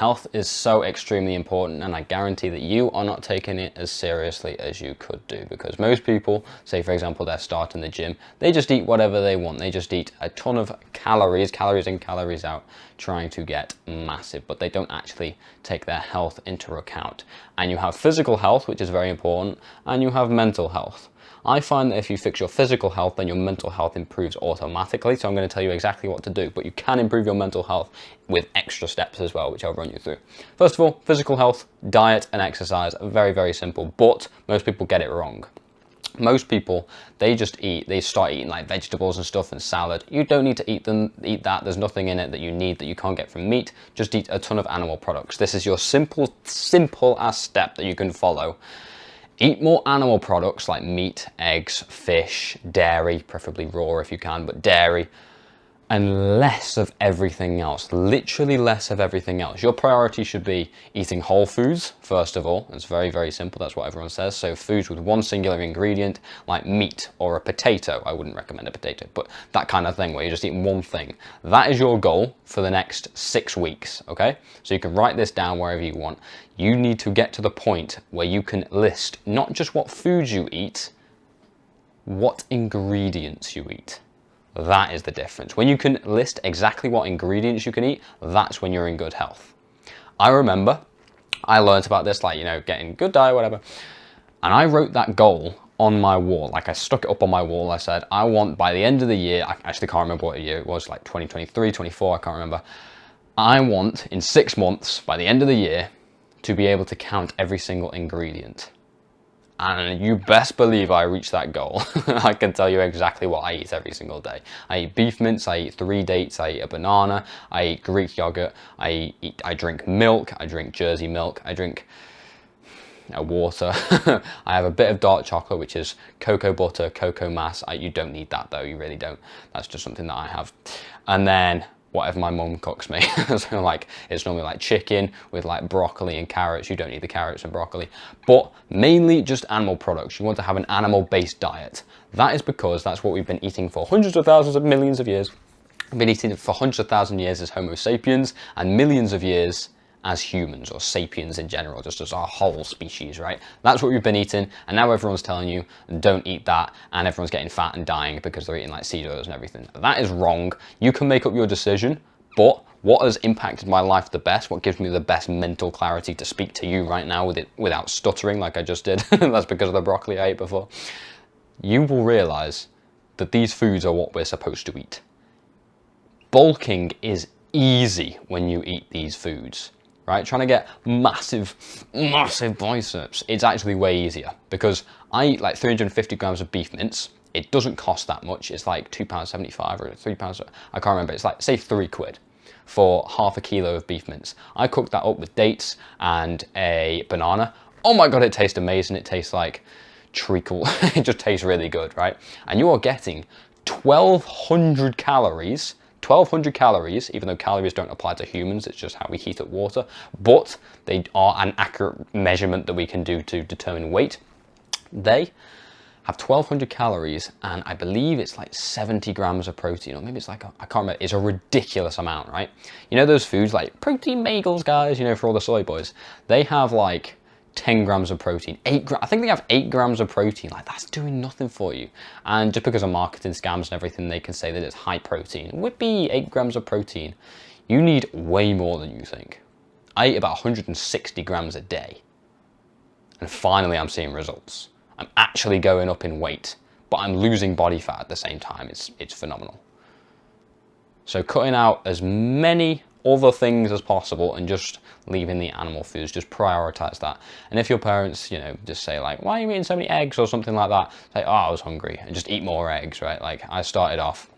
Health is so extremely important, and I guarantee that you are not taking it as seriously as you could do, because most people, say for example they're starting the gym, they just eat whatever they want. They just eat a ton of calories in, calories out, trying to get massive, but they don't actually take their health into account. And you have physical health, which is very important, and you have mental health. I find that if you fix your physical health, then your mental health improves automatically. So I'm going to tell you exactly what to do, but you can improve your mental health with extra steps as well, which I'll run you through. First of all, physical health, diet and exercise are very, very simple, but most people get it wrong. Most people, they start eating like vegetables and stuff and salad. You don't need to eat that. There's nothing in it that you need that you can't get from meat. Just eat a ton of animal products. This is your simple ass step that you can follow. Eat more animal products like meat, eggs, fish, dairy, preferably raw if you can, but dairy, and less of everything else, literally less of everything else. Your priority should be eating whole foods, first of all. It's very, very simple. That's what everyone says. So foods with one singular ingredient, like meat or a potato. I wouldn't recommend a potato, but that kind of thing where you're just eating one thing. That is your goal for the next 6 weeks, okay? So you can write this down wherever you want. You need to get to the point where you can list not just what foods you eat, what ingredients you eat. That is the difference. When you can list exactly what ingredients you can eat, that's when you're in good health. I remember I learned about this, like, you know, getting good diet, whatever. And I wrote that goal on my wall. Like, I stuck it up on my wall. I said, I want by the end of the year, I actually can't remember what year it was, like 2023, 24, I can't remember. I want in 6 months, by the end of the year, to be able to count every single ingredient. And you best believe I reached that goal. I can tell you exactly what I eat every single day. I eat beef mince, I eat 3 dates, I eat a banana, I eat Greek yogurt, I drink milk, I drink Jersey milk, I drink water. I have a bit of dark chocolate, which is cocoa butter, cocoa mass. You don't need that though, you really don't. That's just something that I have. And then whatever my mum cooks me. So like, it's normally like chicken with like broccoli and carrots. You don't need the carrots and broccoli, but mainly just animal products. You want to have an animal-based diet. That is because that's what we've been eating for hundreds of thousands of millions of years. We've been eating it for hundreds of thousands of years as Homo sapiens and millions of years as humans, or sapiens in general, just as our whole species, right? That's what we've been eating, and now everyone's telling you don't eat that, and everyone's getting fat and dying because they're eating like seed oils and everything. That is wrong. You can make up your decision, but what has impacted my life the best, what gives me the best mental clarity to speak to you right now without stuttering like I just did, that's because of the broccoli I ate before, you will realize that these foods are what we're supposed to eat. Bulking is easy when you eat these foods. Right, trying to get massive biceps, it's actually way easier because I eat like 350 grams of beef mince. It doesn't cost that much. It's like £2.75 or £3. I can't remember. It's like, say, £3 for half a kilo of beef mince. I cooked that up with dates and a banana. Oh my God, it tastes amazing. It tastes like treacle. It just tastes really good, right? And you are getting 1,200 calories. 1,200 calories, even though calories don't apply to humans, it's just how we heat up water, but they are an accurate measurement that we can do to determine weight. They have 1,200 calories, and I believe it's like 70 grams of protein, or maybe it's like, I can't remember, it's a ridiculous amount, right? You know those foods like protein bagels, guys, you know, for all the soy boys, they have like 10 grams of protein, I think they have 8 grams of protein. Like, that's doing nothing for you. And just because of marketing scams and everything, they can say that it's high protein. Whippy, 8 grams of protein. You need way more than you think. I eat about 160 grams a day. And finally, I'm seeing results. I'm actually going up in weight, but I'm losing body fat at the same time. It's phenomenal. So cutting out as many other things as possible and just leaving the animal foods, just prioritize that. And if your parents, you know, just say like, why are you eating so many eggs or something like that, say, oh, I was hungry, and just eat more eggs, right? Like, I started off,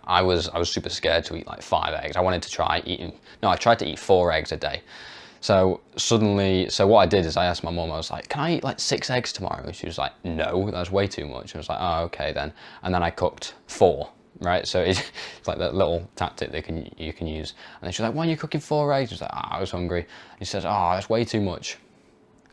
I was super scared to eat like 5 eggs. I wanted to try I tried to eat 4 eggs a day. So what I did is I asked my mum, I was like, can I eat like 6 eggs tomorrow? And she was like, no, that's way too much. I was like, oh, okay then. And then I cooked 4. Right, so it's like that little tactic you can use. And then she's like, why are you cooking 4 eggs? I was like, I was hungry. And she says, oh, that's way too much.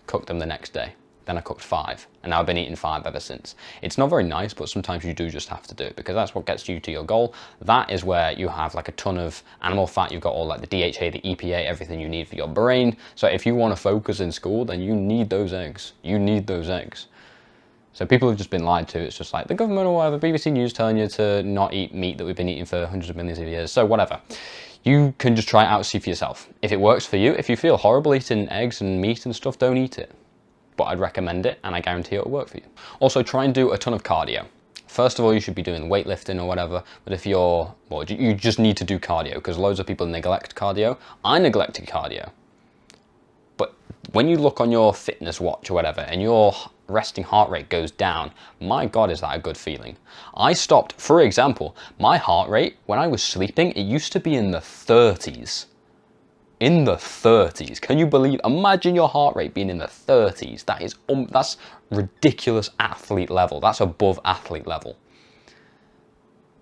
Cook them the next day. then I cooked 5, and now I've been eating 5 ever since. It's not very nice, but sometimes you do just have to do it, because that's what gets you to your goal. That is where you have like a ton of animal fat, you've got all like the DHA, the EPA, everything you need for your brain. So if you want to focus in school, then you need those eggs. You need those eggs. So people have just been lied to. It's just like the government or whatever, BBC News telling you to not eat meat that we've been eating for hundreds of millions of years. So whatever. You can just try it out, see for yourself. If it works for you, if you feel horrible eating eggs and meat and stuff, don't eat it. But I'd recommend it, and I guarantee it'll work for you. Also, try and do a ton of cardio. First of all, you should be doing weightlifting or whatever, but if you're, well, you just need to do cardio, because loads of people neglect cardio. I neglected cardio. But when you look on your fitness watch or whatever, and your resting heart rate goes down, my God, is that a good feeling. I stopped, for example, my heart rate, when I was sleeping, it used to be in the 30s. In the 30s. Can you believe? Imagine your heart rate being in the 30s. That is that's ridiculous athlete level. That's above athlete level.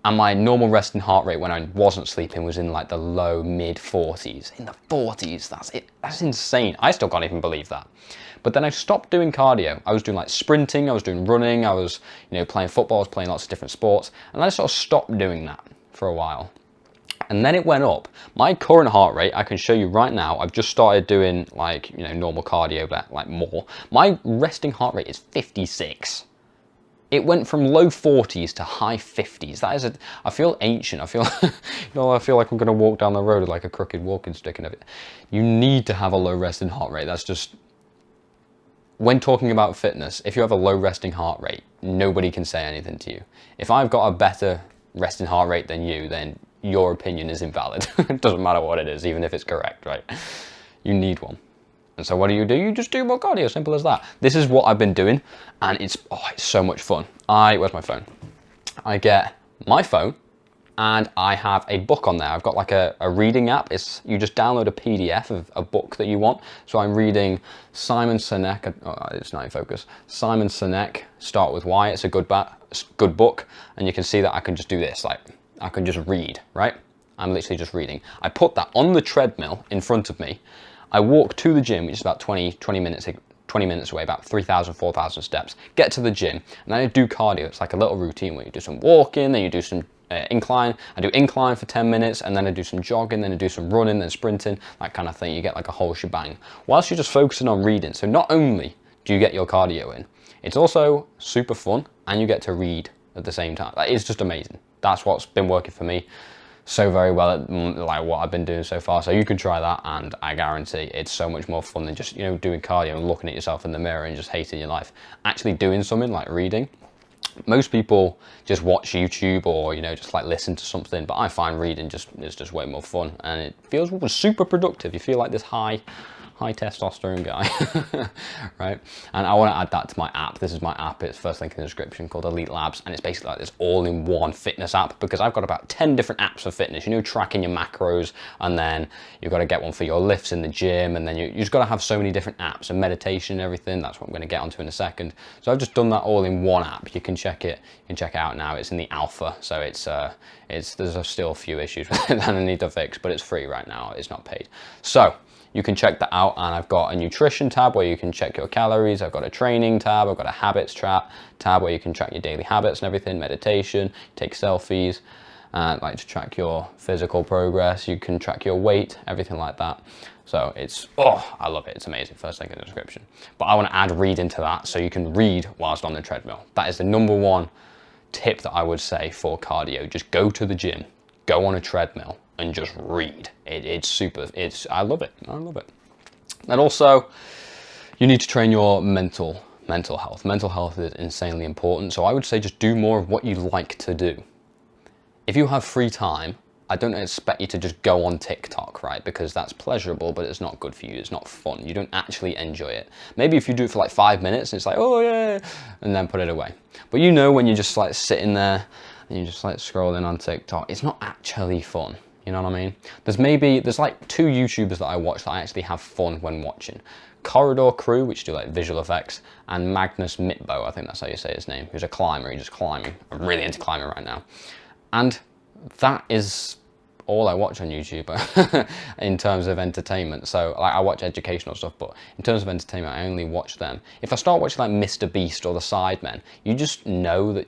And my normal resting heart rate when I wasn't sleeping was in like the low mid 40s. In the 40s, that's it. That's insane. I still can't even believe that. But then I stopped doing cardio. I was doing like sprinting, I was doing running, I was, you know, playing football, I was playing lots of different sports, and I sort of stopped doing that for a while. And then it went up. My current heart rate, I can show you right now. I've just started doing like, you know, normal cardio, but like more. My resting heart rate is 56. It went from low 40s to high 50s. That is I feel ancient. I feel, you know, I feel like I'm going to walk down the road with like a crooked walking stick and everything. You need to have a low resting heart rate. That's just, when talking about fitness, if you have a low resting heart rate, nobody can say anything to you. If I've got a better resting heart rate than you, then your opinion is invalid. It doesn't matter what it is, even if it's correct, right? You need one. And so what do? You just do more cardio, simple as that. This is what I've been doing, and it's so much fun. Where's my phone? I get my phone, and I have a book on there. I've got like a reading app. You just download a PDF of a book that you want. So I'm reading Simon Sinek, it's not in focus. Simon Sinek, Start With Why. It's a good book, and you can see that I can just do this, like, I can just read, right? I'm literally just reading. I put that on the treadmill in front of me. I walk to the gym, which is about 20 minutes away, about 3,000, 4,000 steps. Get to the gym, and then I do cardio. It's like a little routine where you do some walking, then you do some incline. I do incline for 10 minutes, and then I do some jogging, then I do some running, then sprinting, that kind of thing. You get like a whole shebang, whilst you're just focusing on reading. So not only do you get your cardio in, it's also super fun, and you get to read at the same time. It's just amazing. That's what's been working for me so very well at like what I've been doing so far. So you can try that, and I guarantee it's so much more fun than just, you know, doing cardio and looking at yourself in the mirror and just hating your life. Actually doing something like reading. Most people just watch YouTube or, you know, just like listen to something, but I find reading is just way more fun, and it feels super productive. You feel like this high testosterone guy, right? And I want to add that to my app. This is my app. It's first link in the description, called Elite Labs, and it's basically like this all-in-one fitness app, because I've got about 10 different apps for fitness. You know, tracking your macros, and then you've got to get one for your lifts in the gym, and then you just got to have so many different apps and meditation and everything. That's what I'm going to get onto in a second. So I've just done that all in one app. You can check it. You can check it out now. It's in the alpha, so there's still a few issues with it that I need to fix, but it's free right now. It's not paid. So you can check that out, and I've got a nutrition tab where you can check your calories. I've got a training tab. I've got a habits tab where you can track your daily habits and everything, meditation, take selfies, like to track your physical progress. You can track your weight, everything like that. So I love it. It's amazing. First link in the description. But I want to add reading to that, so you can read whilst on the treadmill. That is the #1 tip that I would say for cardio. Just go to the gym, go on a treadmill, and just read. I love it. I love it. And also, you need to train your mental health. Mental health is insanely important. So I would say just do more of what you like to do. If you have free time, I don't expect you to just go on TikTok, right? Because that's pleasurable, but it's not good for you. It's not fun. You don't actually enjoy it. Maybe if you do it for like 5 minutes, and it's like, oh yeah, and then put it away. But you know, when you're just like sitting there and you're just like scrolling on TikTok, it's not actually fun. You know what I mean? There's like 2 YouTubers that I watch that I actually have fun when watching. Corridor Crew, which do like visual effects, and Magnus Mitbo, I think that's how you say his name, who's a climber. He's just climbing. I'm really into climbing right now. And that is all I watch on YouTube in terms of entertainment. So like I watch educational stuff, but in terms of entertainment, I only watch them. If I start watching like Mr. Beast or the Sidemen, you just know that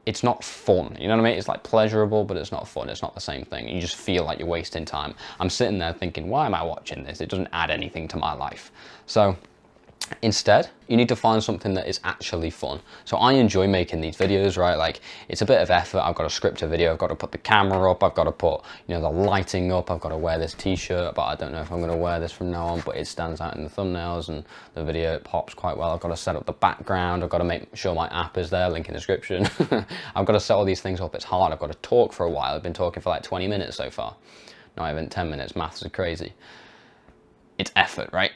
it's not fun, you know what I mean? It's like pleasurable, but it's not fun. It's not the same thing. You just feel like you're wasting time. I'm sitting there thinking, why am I watching this? It doesn't add anything to my life. So instead, you need to find something that is actually fun. So I enjoy making these videos, right? Like it's a bit of effort. I've got to script a video. I've got to put the camera up. I've got to put, you know, the lighting up. I've got to wear this t-shirt, but I don't know if I'm going to wear this from now on, but it stands out in the thumbnails and the video, it pops quite well. I've got to set up the background. I've got to make sure my app is there, link in the description. I've got to set all these things up. It's hard. I've got to talk for a while. I've been talking for like 20 minutes so far. Not even 10 minutes. Maths are crazy. It's effort, right?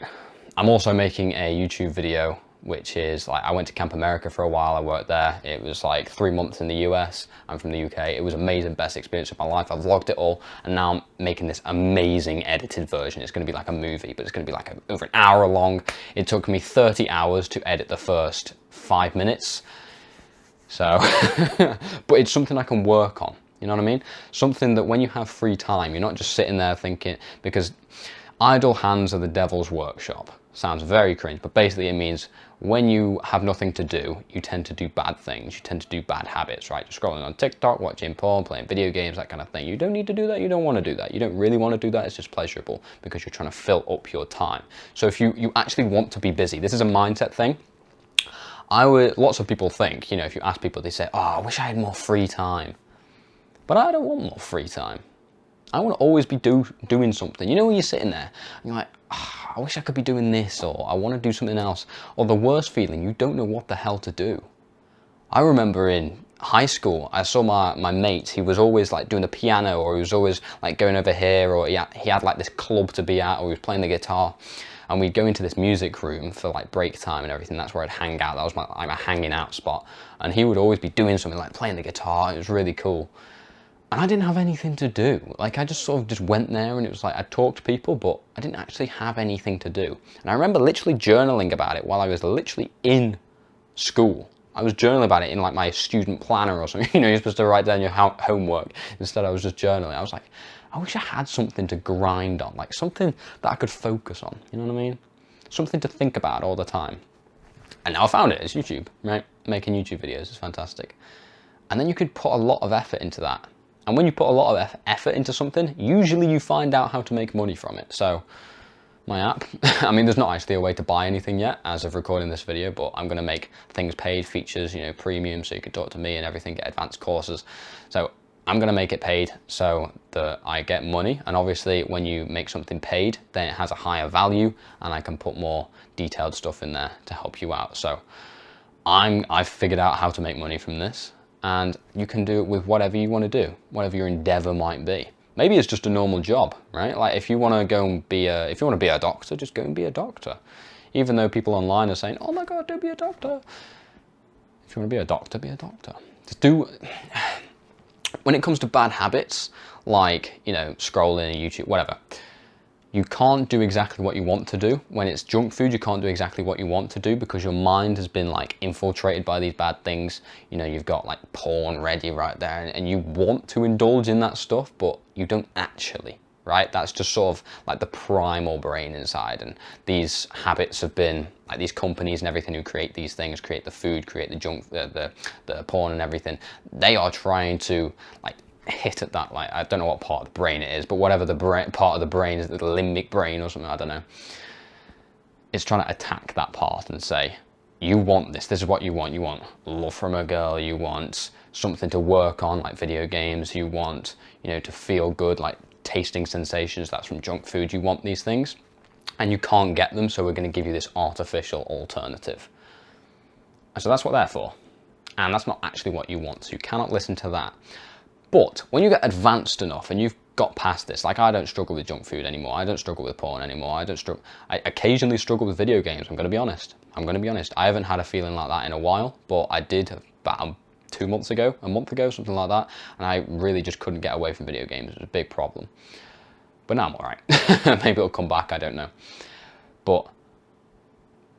I'm also making a YouTube video, which is like, I went to Camp America for a while. I worked there. It was like 3 months in the US. I'm from the UK. It was amazing, best experience of my life. I vlogged it all, and now I'm making this amazing edited version. It's going to be like a movie, but it's going to be like over an hour long. It took me 30 hours to edit the first 5 minutes. So, but it's something I can work on. You know what I mean? Something that when you have free time, you're not just sitting there thinking, because idle hands are the devil's workshop. Sounds very cringe, but basically it means when you have nothing to do, you tend to do bad things. You tend to do bad habits, right? Just scrolling on TikTok, watching porn, playing video games, that kind of thing. You don't need to do that. You don't want to do that. You don't really want to do that. It's just pleasurable because you're trying to fill up your time. So if you actually want to be busy, this is a mindset thing. Lots of people think, you know, if you ask people, they say, oh, I wish I had more free time. But I don't want more free time. I want to always be doing something. You know, when you're sitting there and you're like, oh, I wish I could be doing this, or I want to do something else. Or the worst feeling, you don't know what the hell to do. I remember in high school, I saw my mate, he was always like doing the piano, or he was always like going over here, or he had like this club to be at, or he was playing the guitar. And we'd go into this music room for like break time and everything. That's where I'd hang out. That was my hanging out spot. And he would always be doing something like playing the guitar. It was really cool. And I didn't have anything to do. Like I just sort of just went there, and it was like I talked to people, but I didn't actually have anything to do. And I remember literally journaling about it while I was literally in school. I was journaling about it in like my student planner or something. You know, you're supposed to write down your homework. Instead, I was just journaling. I was like, I wish I had something to grind on, like something that I could focus on. You know what I mean? Something to think about all the time. And now I found it. It's YouTube, right? Making YouTube videos is fantastic. And then you could put a lot of effort into that. And when you put a lot of effort into something, usually you find out how to make money from it. So my app, I mean, there's not actually a way to buy anything yet as of recording this video, but I'm going to make things paid, features, you know, premium, so you can talk to me and everything, get advanced courses. So I'm going to make it paid so that I get money. And obviously when you make something paid, then it has a higher value, and I can put more detailed stuff in there to help you out. So I've figured out how to make money from this. And you can do it with whatever you want to do, whatever your endeavor might be. Maybe it's just a normal job, right? Like if you want to go and if you want to be a doctor, just go and be a doctor. Even though people online are saying, oh my God, don't be a doctor. If you want to be a doctor, be a doctor. Just when it comes to bad habits, like, you know, scrolling, YouTube, whatever, you can't do exactly what you want to do. When it's junk food, you can't do exactly what you want to do because your mind has been like infiltrated by these bad things. You know, you've got like porn ready right there, and you want to indulge in that stuff, but you don't actually, right? That's just sort of like the primal brain inside. And these habits have been like these companies and everything who create these things, create the food, create the junk, the porn and everything. They are trying to like hit at that, like, I don't know what part of the brain it is, but whatever the part of the brain is, the limbic brain or something, I don't know. It's trying to attack that part and say, you want this is what you want love from a girl, you want something to work on, like video games, you want, you know, to feel good, like tasting sensations, that's from junk food, you want these things, and you can't get them, so we're going to give you this artificial alternative. And so that's what they're for, and that's not actually what you want, so you cannot listen to that. But when you get advanced enough and you've got past this, like I don't struggle with junk food anymore, I don't struggle with porn anymore, I occasionally struggle with video games, I'm going to be honest. I haven't had a feeling like that in a while, but I did about 2 months ago, a month ago, something like that, and I really just couldn't get away from video games. It was a big problem. But now I'm all right. Maybe it'll come back, I don't know. But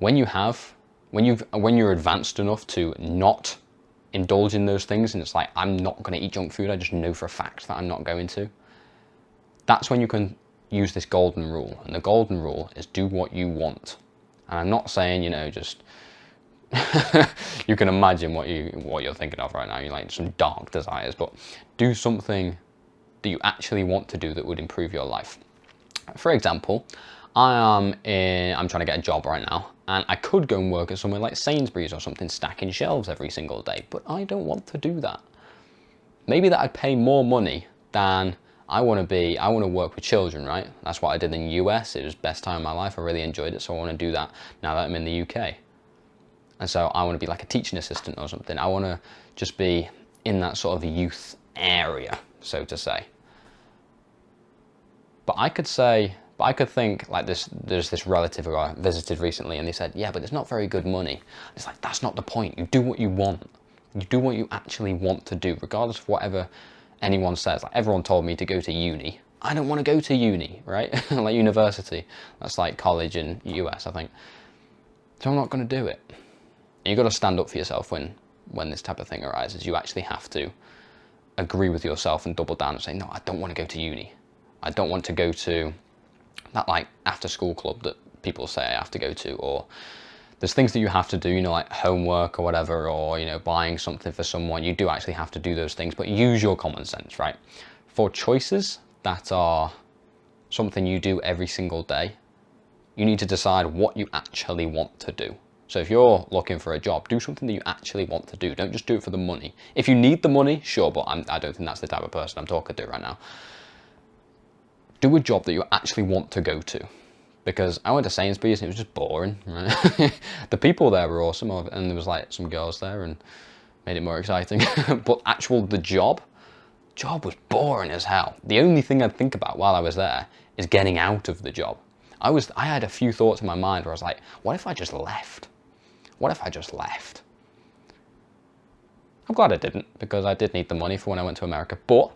when you're advanced enough to not indulge in those things and it's like, I'm not going to eat junk food, I just know for a fact that I'm not going to, that's when you can use this golden rule. And the golden rule is do what you want. And I'm not saying, you know, just you can imagine what you're thinking of right now. You're like some dark desires, but do something that you actually want to do that would improve your life. For example, I'm trying to get a job right now, and I could go and work at somewhere like Sainsbury's or something, stacking shelves every single day, but I don't want to do that. Maybe that I'd pay more money than I want to work with children, right? That's what I did in the US. It was the best time of my life. I really enjoyed it, so I want to do that now that I'm in the UK. And so I want to be like a teaching assistant or something. I want to just be in that sort of youth area, so to say. But I could think like this, there's this relative who I visited recently and they said, yeah, but it's not very good money. It's like, that's not the point. You do what you want. You do what you actually want to do, regardless of whatever anyone says. Like, everyone told me to go to uni. I don't want to go to uni, right? Like university. That's like college in the US, I think. So I'm not going to do it. And you've got to stand up for yourself when this type of thing arises. You actually have to agree with yourself and double down and say, no, I don't want to go to uni. I don't want to go to that like after school club that people say I have to go to, or there's things that you have to do, you know, like homework or whatever, or, you know, buying something for someone. You do actually have to do those things, but use your common sense, right? For choices that are something you do every single day, you need to decide what you actually want to do. So if you're looking for a job, do something that you actually want to do. Don't just do it for the money. If you need the money, sure, but I don't think that's the type of person I'm talking to right now. Do a job that you actually want to go to. Because I went to Sainsbury's and it was just boring, right? The people there were awesome, and there was like some girls there and made it more exciting. But the job was boring as hell. The only thing I'd think about while I was there is getting out of the job. I had a few thoughts in my mind where I was like, what if I just left? What if I just left? I'm glad I didn't, because I did need the money for when I went to America. But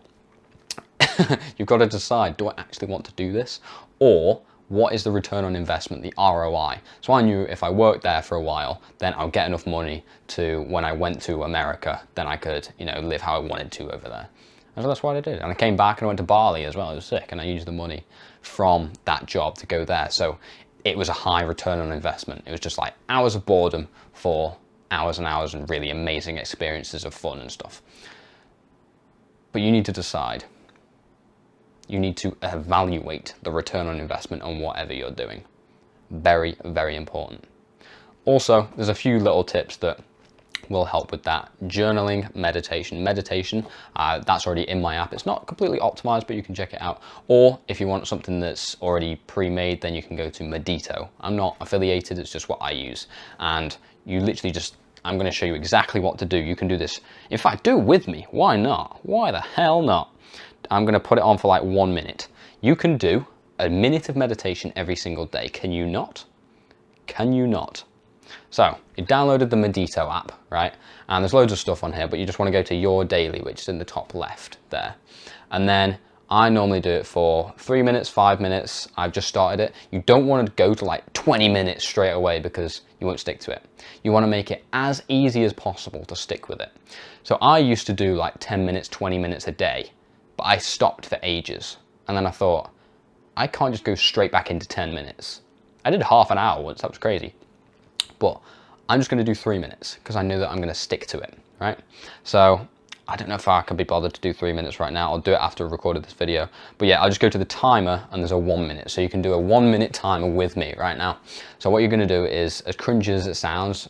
you've got to decide, do I actually want to do this? Or what is the return on investment, the ROI? So I knew if I worked there for a while, then I'll get enough money to, when I went to America, then I could, you know, live how I wanted to over there. And so that's what I did. And I came back and I went to Bali as well. It was sick. And I used the money from that job to go there. So it was a high return on investment. It was just like hours of boredom for hours and hours and really amazing experiences of fun and stuff. But you need to decide. You need to evaluate the return on investment on whatever you're doing. Very, very important. Also, there's a few little tips that will help with that. Journaling, meditation. Meditation, that's already in my app. It's not completely optimized, but you can check it out. Or if you want something that's already pre-made, then you can go to Medito. I'm not affiliated, it's just what I use. And you literally just, I'm going to show you exactly what to do. You can do this. In fact, do it with me. Why not? Why the hell not? I'm going to put it on for like 1 minute. You can do a minute of meditation every single day. Can you not? Can you not? So you downloaded the Medito app, right? And there's loads of stuff on here, but you just want to go to Your Daily, which is in the top left there. And then I normally do it for 3 minutes, 5 minutes. I've just started it. You don't want to go to like 20 minutes straight away because you won't stick to it. You want to make it as easy as possible to stick with it. So I used to do like 10 minutes, 20 minutes a day, but I stopped for ages. And then I thought, I can't just go straight back into 10 minutes. I did half an hour once, that was crazy. But I'm just going to do 3 minutes because I know that I'm going to stick to it, right? So I don't know if I can be bothered to do 3 minutes right now. I'll do it after I've recorded this video. But yeah, I'll just go to the timer and there's a 1 minute. So you can do a 1 minute timer with me right now. So what you're going to do is, as cringy as it sounds,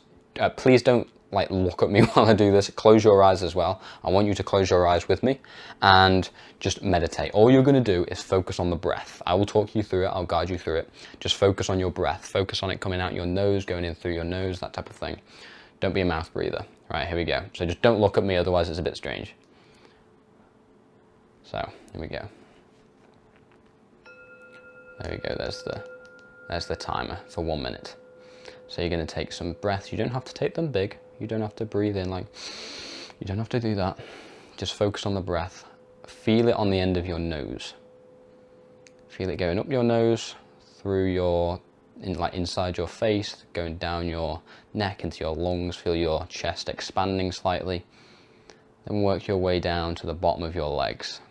please don't like look at me while I do this. Close your eyes as well. I want you to close your eyes with me and just meditate. All you're going to do is focus on the breath. I will talk you through it. I'll guide you through it. Just focus on your breath. Focus on it coming out your nose, going in through your nose, that type of thing. Don't be a mouth breather. Right, here we go. So just don't look at me, otherwise it's a bit strange. So here we go. There we go. There's the timer for 1 minute. So you're going to take some breaths. You don't have to take them big. You don't have to breathe in like, you don't have to do that. Just focus on the breath. Feel it on the end of your nose. Feel it going up your nose, through your inside your face, going down your neck into your lungs. Feel your chest expanding slightly. Then work your way down to the bottom of your legs.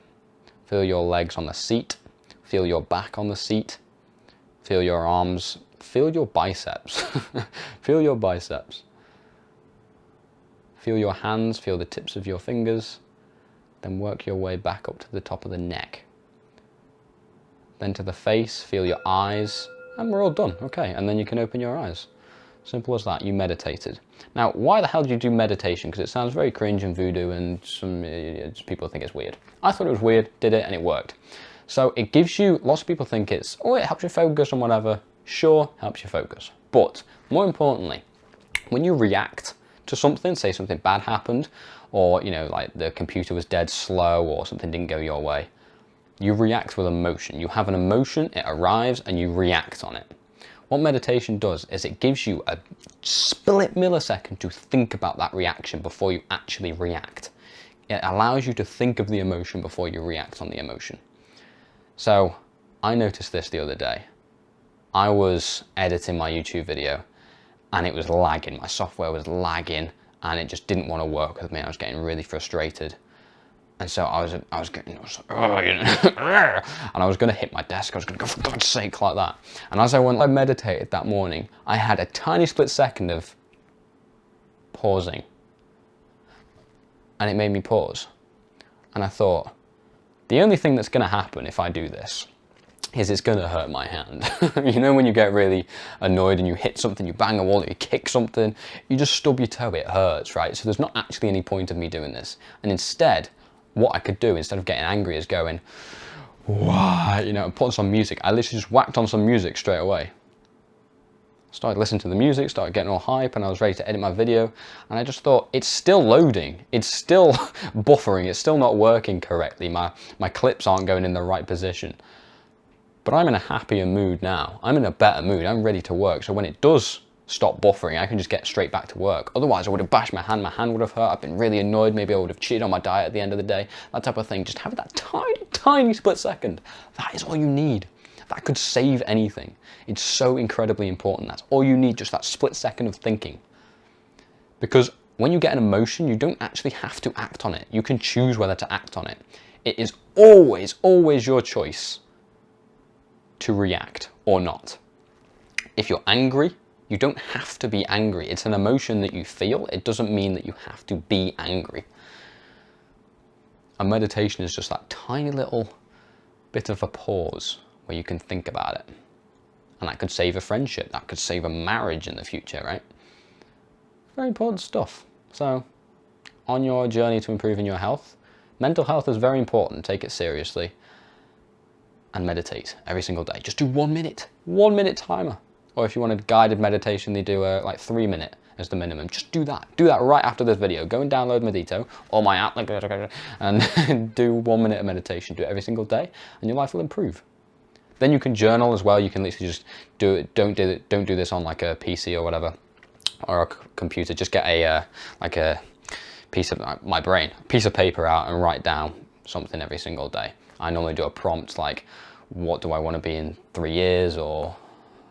Feel your legs on the seat. Feel your back on the seat. Feel your arms. Feel your biceps. Feel your biceps. Feel your hands. Feel the tips of your fingers. Then work your way back up to the top of the neck. Then to the face. Feel your eyes. And we're all done. Okay, and then you can open your eyes. Simple as that. You meditated. Now, why the hell do you do meditation? Because it sounds very cringe and voodoo, and some people think it's weird. I thought it was weird, did it, and it worked. So it gives you, lots of people think it's, oh, it helps you focus on whatever. Sure, helps you focus. But more importantly, when you react to something, say something bad happened, or, you know, like the computer was dead slow, or something didn't go your way, you react with emotion. You have an emotion, it arrives, and you react on it. What meditation does is it gives you a split millisecond to think about that reaction before you actually react. It allows you to think of the emotion before you react on the emotion. So I noticed this the other day. I was editing my YouTube video and it was lagging. My software was lagging and it just didn't want to work with me. I was getting really frustrated. And so I was getting, and I was going to hit my desk. I was going to go, for God's sake, like that. And as I meditated that morning, I had a tiny split second of pausing. And it made me pause. And I thought, the only thing that's going to happen if I do this is it's going to hurt my hand. You know when you get really annoyed and you hit something, you bang a wall, or you kick something, you just stub your toe, it hurts, right? So there's not actually any point of me doing this. And instead, what I could do instead of getting angry is going, why, you know, and putting some music. I literally just whacked on some music straight away. Started listening to the music, started getting all hype, and I was ready to edit my video. And I just thought, it's still loading. It's still buffering. It's still not working correctly. My clips aren't going in the right position. But I'm in a happier mood now. I'm in a better mood. I'm ready to work. So when it does stop buffering, I can just get straight back to work. Otherwise, I would have bashed my hand would have hurt, I've been really annoyed, maybe I would have cheated on my diet at the end of the day, that type of thing. Just having that tiny split second, that is all you need. That could save anything. It's so incredibly important. That's all you need, just that split second of thinking. Because when you get an emotion, you don't actually have to act on it. You can choose whether to act on it. It is always, always your choice to react or not. If you're angry, you don't have to be angry. It's an emotion that you feel. It doesn't mean that you have to be angry. A meditation is just that tiny little bit of a pause where you can think about it. And that could save a friendship. That could save a marriage in the future, right? Very important stuff. So, on your journey to improving your health, mental health is very important. Take it seriously. And meditate every single day. Just do 1 minute. 1 minute timer. Or if you want a guided meditation, they do like 3 minute as the minimum. Just do that. Do that right after this video. Go and download Medito or my app and do 1 minute of meditation. Do it every single day and your life will improve. Then you can journal as well. You can literally just do it. Don't do this on like a PC or whatever, or a computer. Just get a like a piece of my brain, a piece of paper out and write down something every single day. I normally do a prompt like, what do I want to be in 3 years, or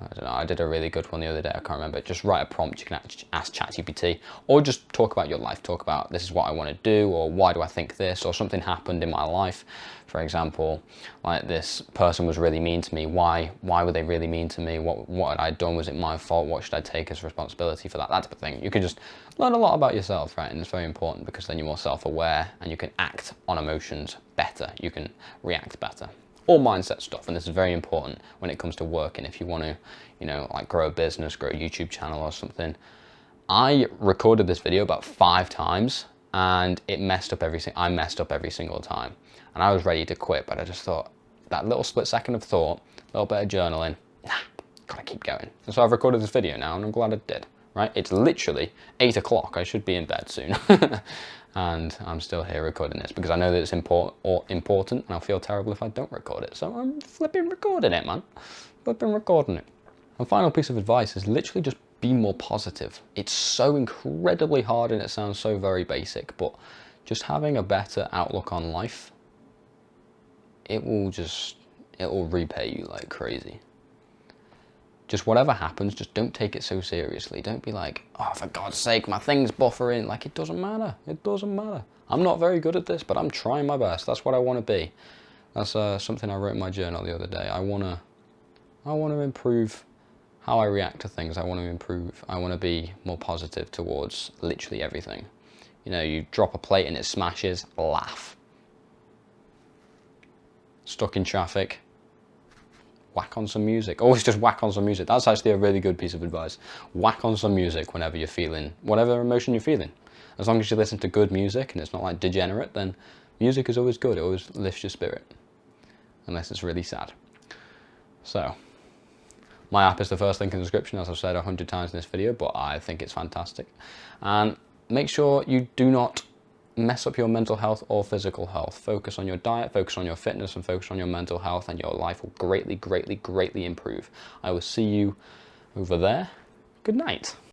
I don't know, I did a really good one the other day, I can't remember. Just write a prompt, you can ask ChatGPT, or just talk about your life, talk about this is what I want to do, or why do I think this, or something happened in my life. For example, like this person was really mean to me, why were they really mean to me, what had I done, was it my fault, what should I take as responsibility for that type of thing. You can just learn a lot about yourself, right? And it's very important because then you're more self-aware and you can act on emotions better, you can react better. All mindset stuff, and this is very important when it comes to working. If you want to, you know, like grow a business, grow a YouTube channel or something. I recorded this video about 5 times and it messed up I messed up every single time. And I was ready to quit, but I just thought, that little split second of thought, a little bit of journaling, gotta keep going. And so I've recorded this video now and I'm glad I did, right? It's literally 8 o'clock, I should be in bed soon. And I'm still here recording this because I know that it's important and I'll feel terrible if I don't record it. So I'm flipping recording it, man. Flipping recording it. And final piece of advice is literally just be more positive. It's so incredibly hard and it sounds so very basic, but just having a better outlook on life, it will repay you like crazy. just whatever happens, just don't take it so seriously. Don't be like, oh, for God's sake, my thing's buffering. Like, it doesn't matter. It doesn't matter. I'm not very good at this, but I'm trying my best. That's what I want to be. That's something I wrote in my journal the other day. I want to improve how I react to things. I want to be more positive towards literally everything. You know, you drop a plate and it smashes, laugh. Stuck in traffic, whack on some music. Always just whack on some music. That's actually a really good piece of advice. Whack on some music whenever you're feeling, whatever emotion you're feeling. As long as you listen to good music and it's not like degenerate, then music is always good. It always lifts your spirit. Unless it's really sad. So, my app is the first link in the description, as I've said 100 times in this video, but I think it's fantastic. And make sure you do not mess up your mental health or physical health. Focus on your diet, focus on your fitness, and focus on your mental health, and your life will greatly, greatly, greatly improve. I will see you over there. Good night.